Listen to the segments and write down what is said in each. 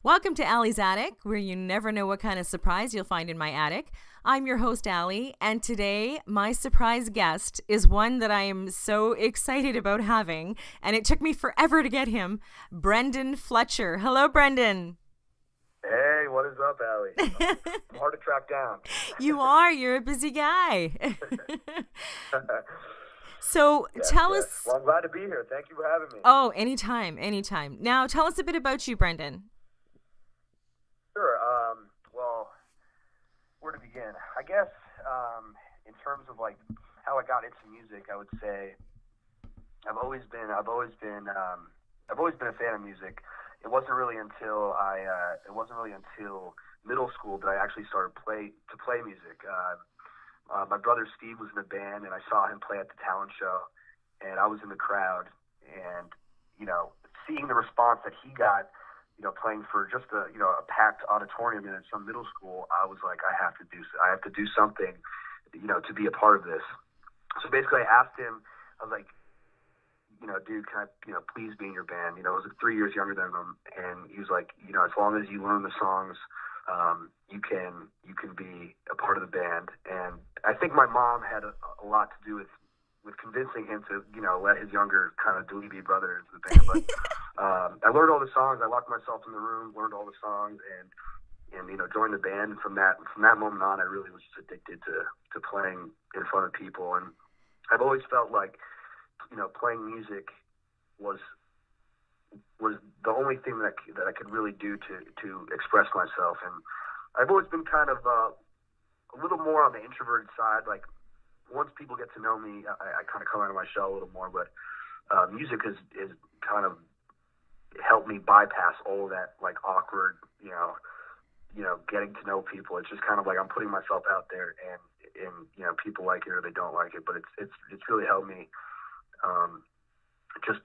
Welcome to Allie's Attic, where you never know what kind of surprise you'll find in my attic. I'm your host, Allie, and today my surprise guest is one that I am so excited about having, and it took me forever to get him, Brendan Fletcher. Hello, Brendan. Hey, what is up, Allie? I'm hard to track down. You are. You're a busy guy. So tell us... Well, I'm glad to be here. Thank you for having me. Oh, anytime. Now, tell us a bit about you, Brendan. Sure. Well, where to begin? I guess in terms of like how I got into music, I would say I've always been a fan of music. It wasn't really until middle school that I actually started to play music. My brother Steve was in a band, and I saw him play at the talent show, and I was in the crowd, and seeing the response that he got, playing for just a packed auditorium in some middle school, I was like, I have to do something, to be a part of this. So basically, I asked him, I was like, dude, can I, please be in your band? I was 3 years younger than him, and he was like, as long as you learn the songs, you can be a part of the band. And I think my mom had a lot to do with convincing him to, let his younger kind of dweeby brother into the band. But I learned all the songs. I locked myself in the room, learned all the songs, and joined the band. And from that moment on, I really was just addicted to playing in front of people. And I've always felt like, playing music was the only thing that I could really do to express myself. And I've always been kind of a little more on the introverted side. Like, once people get to know me, I kind of come out of my shell a little more. But music is kind of helped me bypass all of that, like, awkward, getting to know people. It's just kind of like I'm putting myself out there, and people like it or they don't like it. But it's really helped me just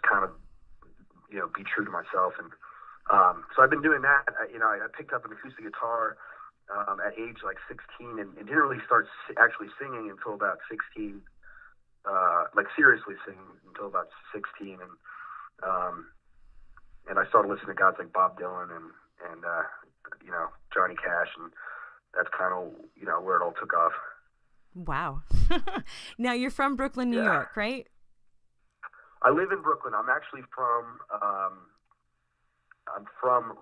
kind of be true to myself. And so I've been doing that. I picked up an acoustic guitar at age like 16, and didn't really start actually singing until about 16, like seriously singing until about 16. And I started listening to guys like Bob Dylan and Johnny Cash, and that's kind of where it all took off. Wow. Now you're from Brooklyn, New York, right? I live in Brooklyn. I'm actually from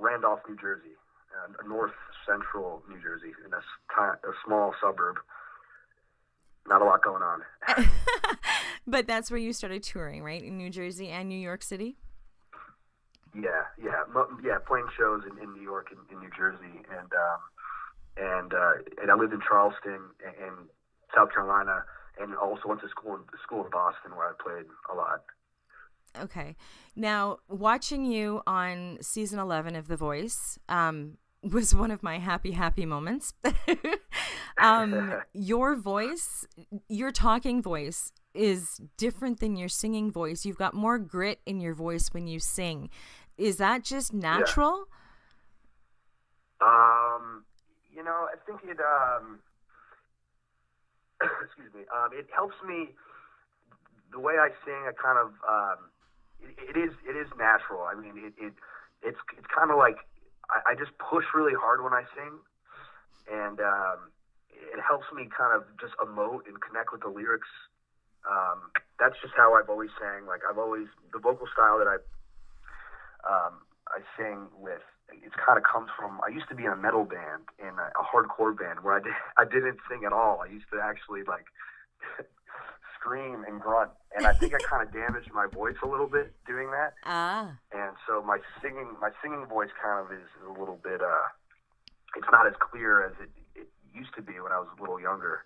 Randolph, New Jersey, north central New Jersey, in a small suburb. Not a lot going on. But that's where you started touring, right? In New Jersey and New York City? Yeah, playing shows in New York and in New Jersey, and I lived in Charleston and South Carolina, and also went to school in Boston, where I played a lot. Okay. Now, watching you on season 11 of The Voice was one of my happy moments. Your voice, your talking voice, is different than your singing voice. You've got more grit in your voice when you sing. Is that just natural? Yeah. I think it excuse me. It helps me. The way I sing, I kind of it is natural. I mean, it's kind of like I just push really hard when I sing, and it helps me kind of just emote and connect with the lyrics. That's just how I've always sang. Like, the vocal style that I sing with, it kind of comes from, I used to be in a metal band, in a hardcore band, where I didn't sing at all. I used to actually, like, scream and grunt, and I think I kind of damaged my voice a little bit doing that. And so my singing voice kind of is a little bit, it's not as clear as it used to be when I was a little younger,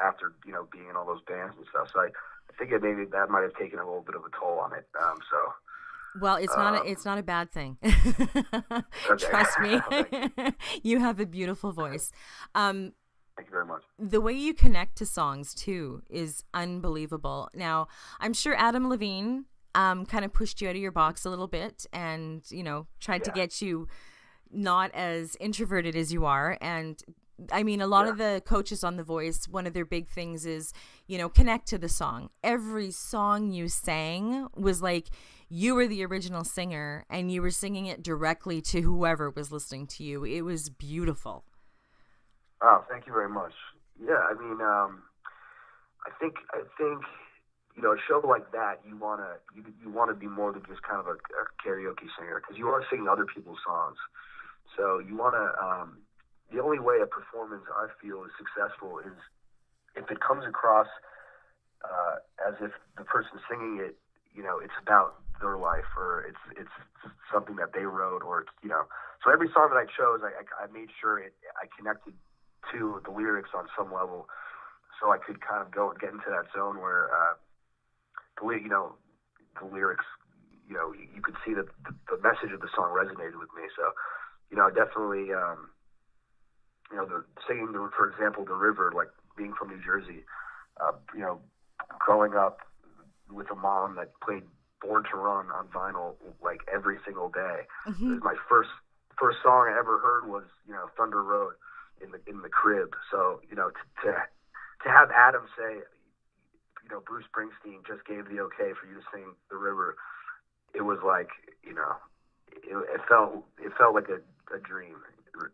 after, being in all those bands and stuff. So I think maybe that might have taken a little bit of a toll on it. Well, it's not a bad thing. Okay. Trust me. Okay. You have a beautiful voice. Thank you very much. The way you connect to songs too is unbelievable. Now, I'm sure Adam Levine kind of pushed you out of your box a little bit, and tried to get you not as introverted as you are. And I mean, a lot of the coaches on The Voice, one of their big things is, connect to the song. Every song you sang was like you were the original singer and you were singing it directly to whoever was listening to you. It was beautiful. Oh, thank you very much. Yeah, I mean, I think a show like that, you wanna be more than just kind of a karaoke singer, because you are singing other people's songs. So you wanna. The only way a performance, I feel, is successful is if it comes across as if the person singing it, it's about their life, or it's something that they wrote, or So every song that I chose, I made sure I connected to the lyrics on some level, so I could kind of go and get into that zone where the lyrics, you could see that the message of the song resonated with me. So, definitely, the singing, for example, The River, like being from New Jersey, growing up with a mom that played Born to Run on vinyl like every single day. Mm-hmm. My first song I ever heard was Thunder Road in the crib. So to have Adam say, Bruce Springsteen just gave the okay for you to sing The River, it was like, it felt like a dream.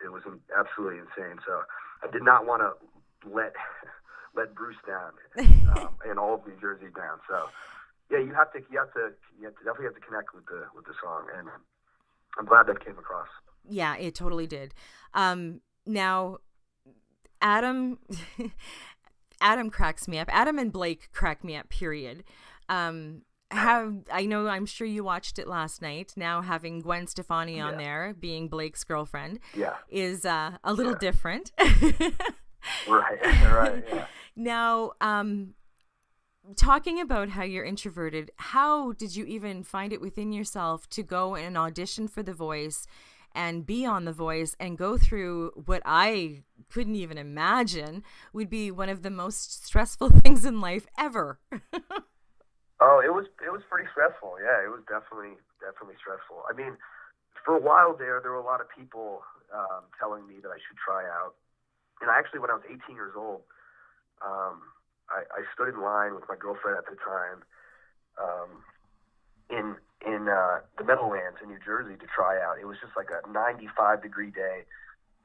It was absolutely insane. So I did not want to let Bruce down, and all of New Jersey down. So yeah, you definitely have to connect with the song, and I'm glad that came across. Yeah, it totally did. Now, Adam cracks me up. Adam and Blake crack me up, period. I'm sure you watched it last night. Now having Gwen Stefani on there, being Blake's girlfriend, is a little different. Right, yeah. Now, talking about how you're introverted, how did you even find it within yourself to go and audition for The Voice and be on The Voice and go through what I couldn't even imagine would be one of the most stressful things in life ever? Oh, it was pretty stressful. Yeah, it was definitely stressful. I mean, for a while there were a lot of people telling me that I should try out. And actually, when I was 18 years old, I stood in line with my girlfriend at the time in the Meadowlands in New Jersey to try out. It was just like a 95-degree day.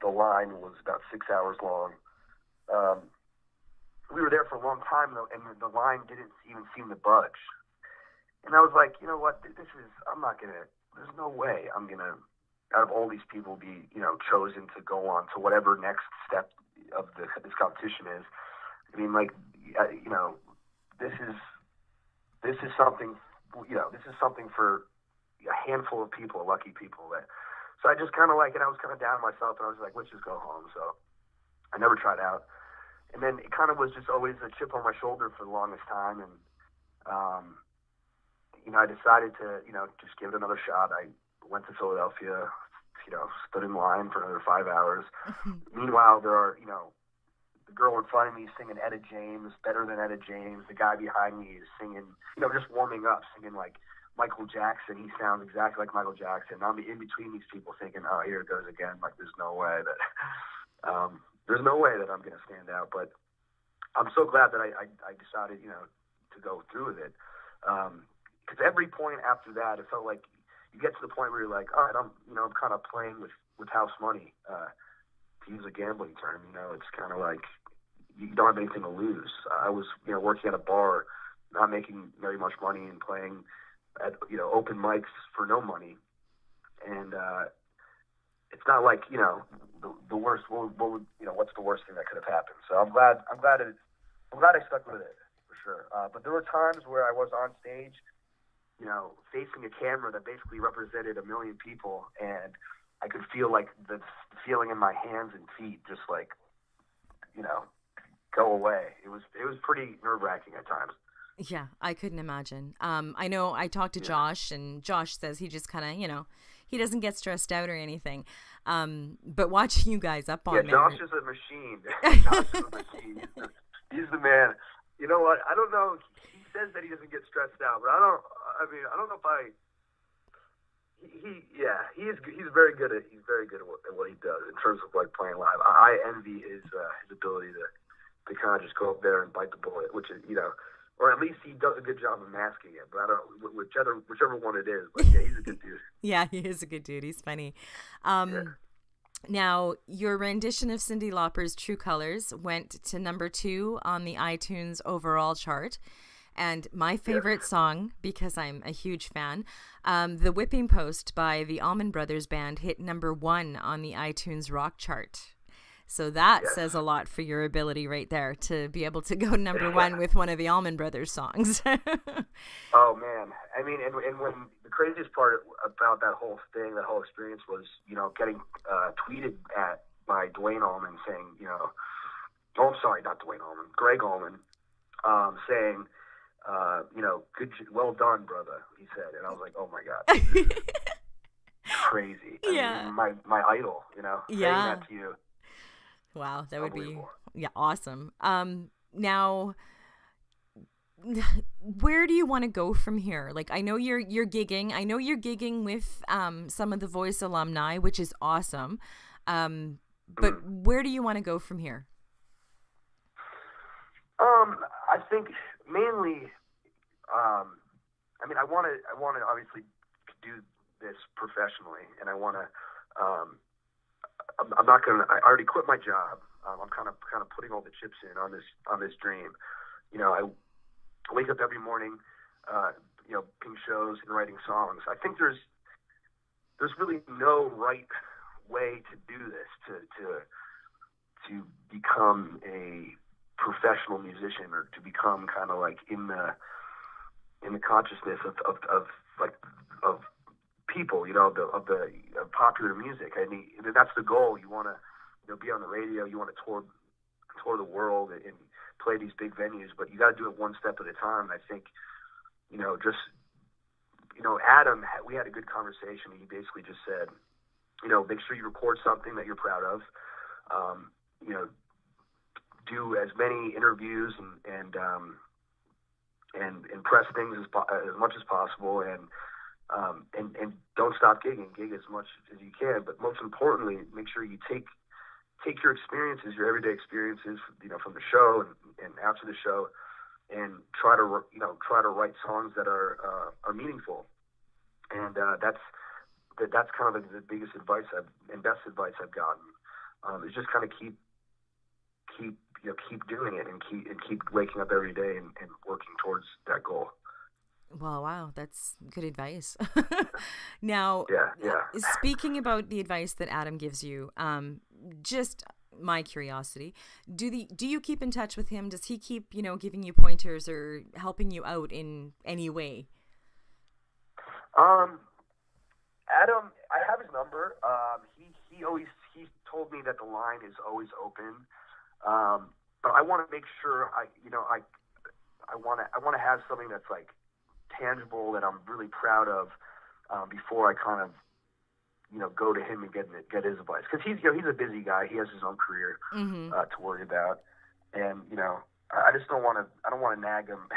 The line was about 6 hours long. We were there for a long time, though, and the line didn't even seem to budge. And I was like, you know what, there's no way I'm going to, out of all these people, be, chosen to go on to whatever next step of this competition is. I mean, like, this is something, this is something for a handful of people, lucky people. So I just kind of I was kind of down on myself, and I was like, let's just go home. So I never tried out. And then it kind of was just always a chip on my shoulder for the longest time. And, I decided to, just give it another shot. I went to Philadelphia, stood in line for another 5 hours. Meanwhile, there are, the girl in front of me is singing Etta James, Better Than Etta James. The guy behind me is singing, just warming up, singing like Michael Jackson. He sounds exactly like Michael Jackson. I'm in between these people thinking, oh, here it goes again. Like, there's no way that I'm going to stand out. But I'm so glad that I decided, to go through with it. Because every point after that, it felt like you get to the point where you're like, all right, I'm kind of playing with house money. To use a gambling term, it's kind of like you don't have anything to lose. I was, working at a bar, not making very much money, and playing at, open mics for no money. And it's not like, the worst. What would, what's the worst thing that could have happened? So I'm glad I stuck with it, for sure. But there were times where I was on stage, facing a camera that basically represented 1 million people, and I could feel like the feeling in my hands and feet just go away. It was pretty nerve-wracking at times. Yeah, I couldn't imagine. I know I talked to Josh, and Josh says he just kind of, he doesn't get stressed out or anything. But watching you guys up on there. Josh is a machine. Josh is a machine. He's the man. You know what? I don't know. He says that he doesn't get stressed out, but I don't know if he's very good at what he does in terms of like playing live. I envy his ability to kind of just go up there and bite the bullet, which is, or at least he does a good job of masking it. But I don't, whichever one it is. But yeah, he's a good dude. Yeah, he is a good dude. He's funny. Yeah. Now, your rendition of Cyndi Lauper's True Colors went to number 2 on the iTunes overall chart. And my favorite song, because I'm a huge fan, The Whipping Post by the Allman Brothers Band hit number 1 on the iTunes rock chart. So that says a lot for your ability right there to be able to go number 1 with one of the Allman Brothers songs. Oh, man. I mean, and when the craziest part about that whole thing, that whole experience was, getting tweeted at by Dwayne Allman saying, oh, I'm sorry, not Dwayne Allman, Greg Allman, saying, well done, brother, he said. And I was like, oh, my God. This is crazy. I mean, my idol, saying that to you. Wow, that would be awesome. Now, where do you want to go from here? Like, I know you're gigging. I know you're gigging with some of the Voice alumni, which is awesome. But where do you want to go from here? I think mainly, I want to obviously do this professionally, and I want to. I'm not gonna. I already quit my job. I'm kind of putting all the chips in on this dream. I wake up every morning, ping shows and writing songs. I think there's really no right way to do this to become a professional musician, or to become kind of like in the consciousness of people, of the popular music. I mean, that's the goal. You want to, be on the radio. You want to tour the world and play these big venues, but you got to do it one step at a time. And I think, Adam, we had a good conversation. He basically just said, make sure you record something that you're proud of. Do as many interviews and press things as much as possible, and don't stop gigging. Gig as much as you can, but most importantly, make sure you take your experiences, your everyday experiences, from the show and after the show, and try to write songs that are meaningful. And that's kind of the biggest advice and best advice I've gotten. Is just kind of keep doing it and keep waking up every day and working towards that goal. Well, wow, that's good advice. Now, yeah. Speaking about the advice that Adam gives you, just my curiosity, do you keep in touch with him? Does he keep, giving you pointers or helping you out in any way? Adam, I have his number. He told me that the line is always open. But I want to make sure I want to have something that's like tangible, that I'm really proud of, before I kind of, go to him and get his advice. Because he's a busy guy. He has his own career to worry about, and I just don't want to nag him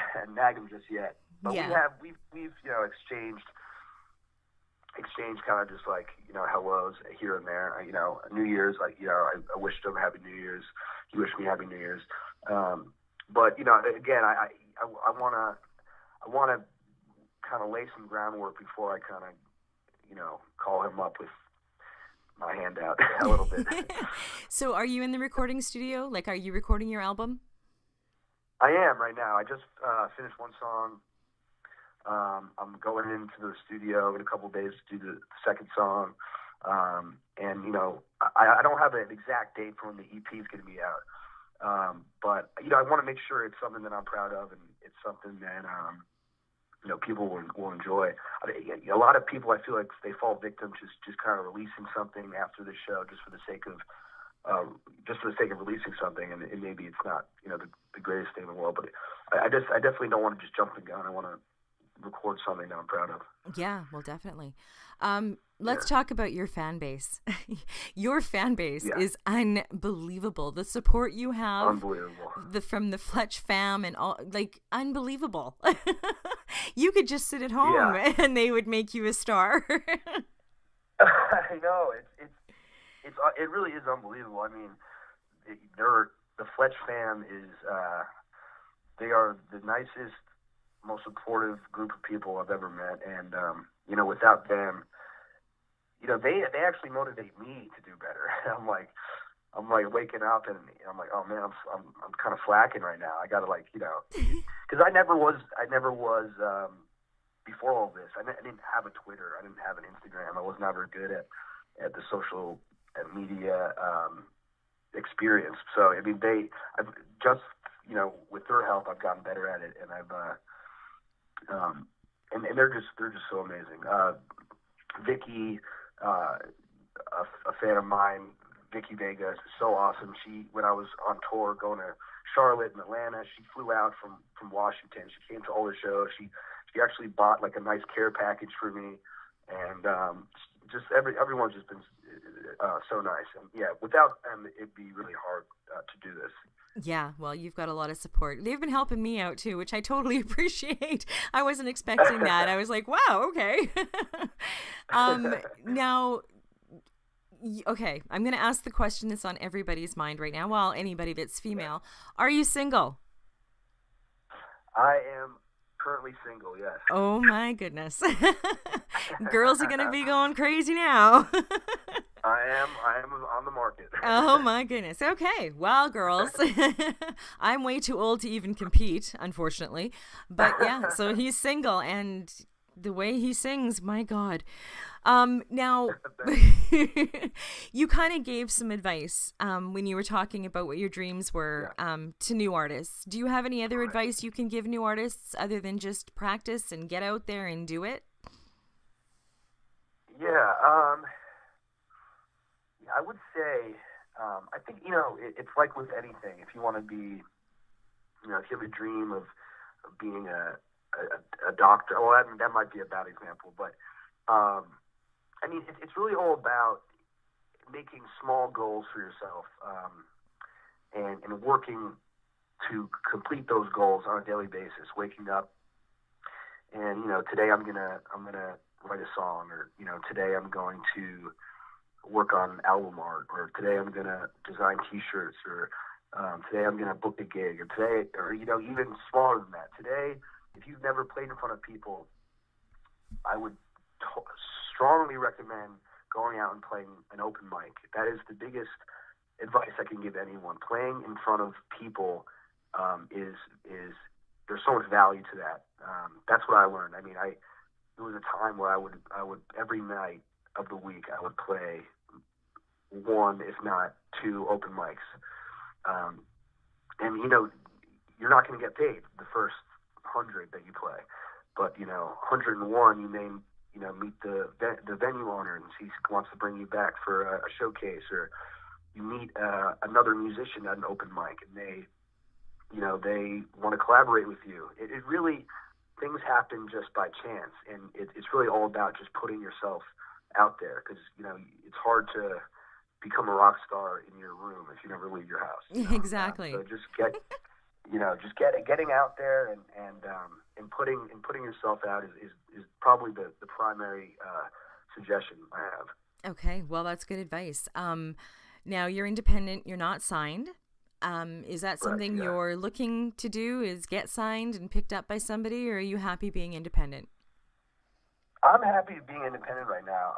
just yet. But we've exchanged kind of just like hellos here and there. New Year's, I wished him Happy New Year's. He wished me Happy New Year's. But again, I want to kind of lay some groundwork before I kind of call him up with my hand out a little bit. So are you in the recording studio? Like, are you recording your album? I am right now. I just finished one song. I'm going into the studio in a couple of days to do the second song. And I don't have an exact date for when the EP is going to be out. But I want to make sure it's something that I'm proud of, and it's something that people will enjoy. A lot of people, I feel like they fall victim to just kind of releasing something after the show just for the sake of releasing something, and maybe it's not the greatest thing in the world. But I definitely don't want to just jump the gun. I want to record something that I'm proud of. Yeah, well, definitely. Let's talk about your fan base. Your fan base is unbelievable. The support you have, unbelievable. From the Fletch fam and all, like, unbelievable. You could just sit at home and they would make you a star. I know, it really is unbelievable. I mean, the Fletch fam is they are the nicest, most supportive group of people I've ever met, and without them, they actually motivate me to do better. I'm like waking up and I'm like, oh man, I'm kind of slacking right now. I gotta because I never was before all this. I didn't have a Twitter. I didn't have an Instagram. I was never good at the social media experience. So I mean, I've just with their help, I've gotten better at it, and and they're just so amazing. Vicky, a fan of mine, Vicky Vega, is so awesome. When I was on tour going to Charlotte and Atlanta, she flew out from Washington. She came to all the shows. She actually bought like a nice care package for me, and just everyone's just been so nice. And yeah, without them, it'd be really hard to do this. Yeah, well, you've got a lot of support. They've been helping me out too, which I totally appreciate. I wasn't expecting that. I was like, wow, okay. Now, okay, I'm going to ask the question that's on everybody's mind right now. Well, anybody that's female. Are you single? I am currently single, yes. Oh my goodness. Girls are going to be going crazy now. I am on the market. Oh my goodness. Okay. Well, girls, I'm way too old to even compete, unfortunately. But yeah, so he's single, and the way he sings, my God. Now, you kind of gave some advice when you were talking about what your dreams were to new artists. Do you have any other advice you can give new artists other than just practice and get out there and do it? Yeah, I would say, I think, it's like with anything. If you want to be, if you have a dream of being a doctor, well, that might be a bad example, but I mean, it's really all about making small goals for yourself and working to complete those goals on a daily basis. Waking up and today I'm gonna write a song, or today I'm going to work on album art, or today I'm gonna design T-shirts, or today I'm gonna book a gig, or today, or even smaller than that. Today, if you've never played in front of people, I would strongly recommend going out and playing an open mic. That is the biggest advice I can give anyone. Playing in front of people is there's so much value to that. That's what I learned. I mean, there was a time where I would every night of the week I would play one, if not two, open mics. And you're not going to get paid the first 100 that you play, but 101 you may meet the venue owner and he wants to bring you back for a showcase, or you meet another musician at an open mic and they want to collaborate with you. It really, things happen just by chance, and it's really all about just putting yourself out there, because it's hard to become a rock star in your room if you never leave your house. Exactly. So just getting out there and putting yourself out is probably the primary suggestion I have. Okay, well, that's good advice. Now you're independent, you're not signed. Is that something you're looking to do, is get signed and picked up by somebody, or are you happy being independent? I'm happy being independent right now.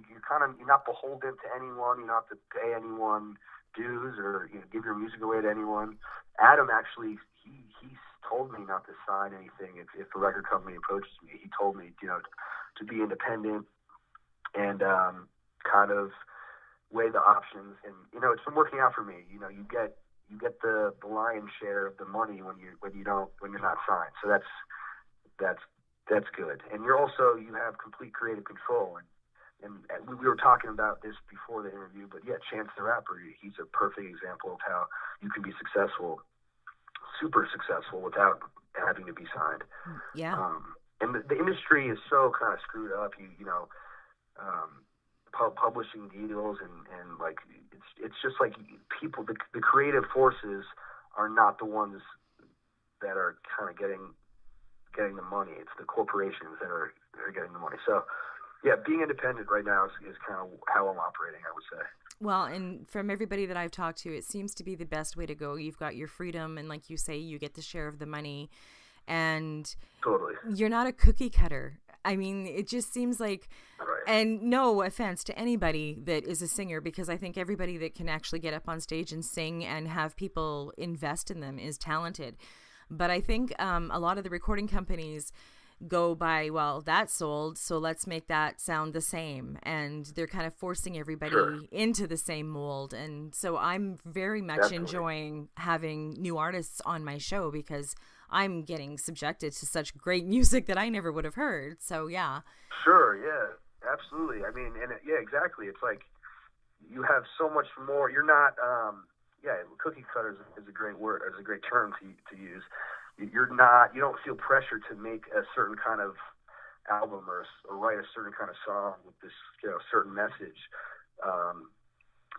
You're not beholden to anyone. You don't have to pay anyone dues or give your music away to anyone. Adam actually, he's told me not to sign anything if a record company approaches me. He told me to be independent and kind of weigh the options. And it's been working out for me. You get the lion's share of the money when you're not signed. So that's good. And you have complete creative control. And we were talking about this before the interview, but yeah, Chance the Rapper, he's a perfect example of how you can be successful, super successful, without having to be signed. Yeah. And the industry is so kind of screwed up. Publishing deals and like it's just like people, the creative forces are not the ones that are kind of getting the money. It's the corporations that are getting the money. So yeah, being independent right now is kind of how I'm operating, I would say. Well, and from everybody that I've talked to, it seems to be the best way to go. You've got your freedom, and like you say, you get the share of the money, and Totally. you're not a cookie cutter. I mean, it just seems like, Right. and no offense to anybody that is a singer, because I think everybody that can actually get up on stage and sing and have people invest in them is talented. But I think a lot of the recording companies go by, well, that sold, so let's make that sound the same. And they're kind of forcing everybody Sure. into the same mold. And so I'm very much Definitely. enjoying having new artists on my show because I'm getting subjected to such great music that I never would have heard. So, yeah. Sure, yeah, absolutely. I mean, yeah, exactly. It's like you have so much more. You're not, cookie cutters is a great word, is a great term to use. You don't feel pressure to make a certain kind of album or write a certain kind of song with this, certain message.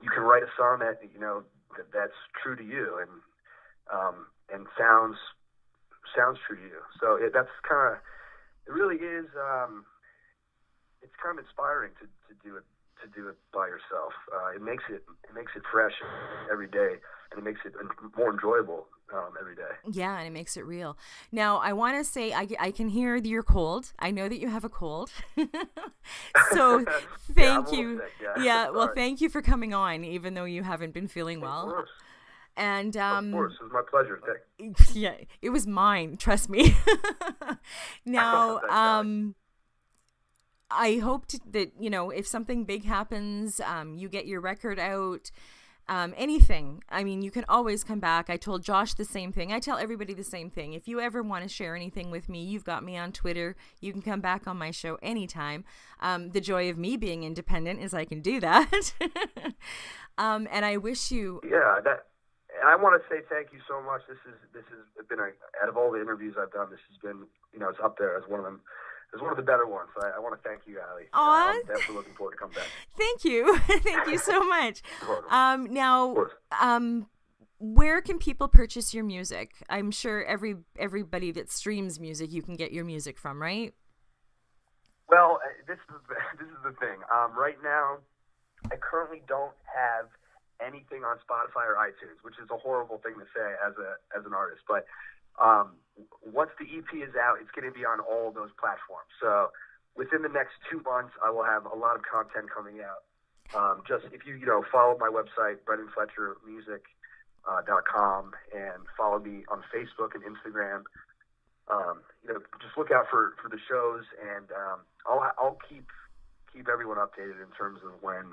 You can write a song that's true to you and sounds true to you. So it really is. It's kind of inspiring to do it by yourself. It makes it fresh every day, and it makes it more enjoyable every day. Yeah, and it makes it real. Now, I want to say I can hear you're cold. I know that you have a cold. So thank you. Yeah, well, thank you for coming on, even though you haven't been feeling well. Of course. And Of course, it was my pleasure. yeah, it was mine. Trust me. Now, I hope that, if something big happens, you get your record out, anything. I mean, you can always come back. I told Josh the same thing. I tell everybody the same thing. If you ever want to share anything with me, you've got me on Twitter. You can come back on my show anytime. The joy of me being independent is I can do that. And I wish you... Yeah, and I want to say thank you so much. This has been out of all the interviews I've done, this has been, it's up there as one of them. It's one of the better ones. So I want to thank you, Allie. I'm definitely looking forward to coming back. Thank you. Thank you so much. Now, where can people purchase your music? I'm sure everybody that streams music, you can get your music from, right? Well, this is the thing. Right now, I currently don't have anything on Spotify or iTunes, which is a horrible thing to say as an artist. But once the EP is out, it's going to be on all of those platforms. So within the next 2 months, I will have a lot of content coming out. Just if you follow my website, BrendanFletcherMusic.com, and follow me on Facebook and Instagram. Just look out for the shows, and I'll keep everyone updated in terms of when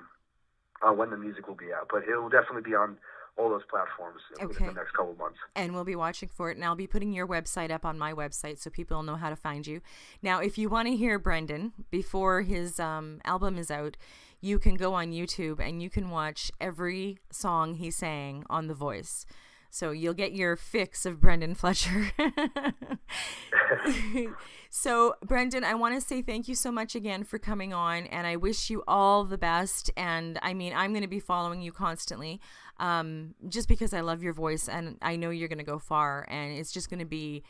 the music will be out. But it will definitely be on all those platforms within the next couple of months. And we'll be watching for it. And I'll be putting your website up on my website so people will know how to find you. Now, if you want to hear Brendan before his album is out, you can go on YouTube and you can watch every song he sang on The Voice. So you'll get your fix of Brendan Fletcher. So, Brendan, I want to say thank you so much again for coming on, and I wish you all the best. And I mean, I'm going to be following you constantly, just because I love your voice, and I know you're going to go far, and it's just going to be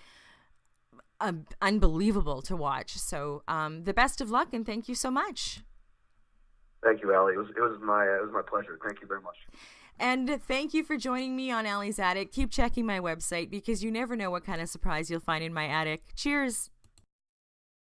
unbelievable to watch. So, the best of luck, and thank you so much. Thank you, Allie. It was my pleasure. Thank you very much. And thank you for joining me on Allie's Attic. Keep checking my website because you never know what kind of surprise you'll find in my attic. Cheers.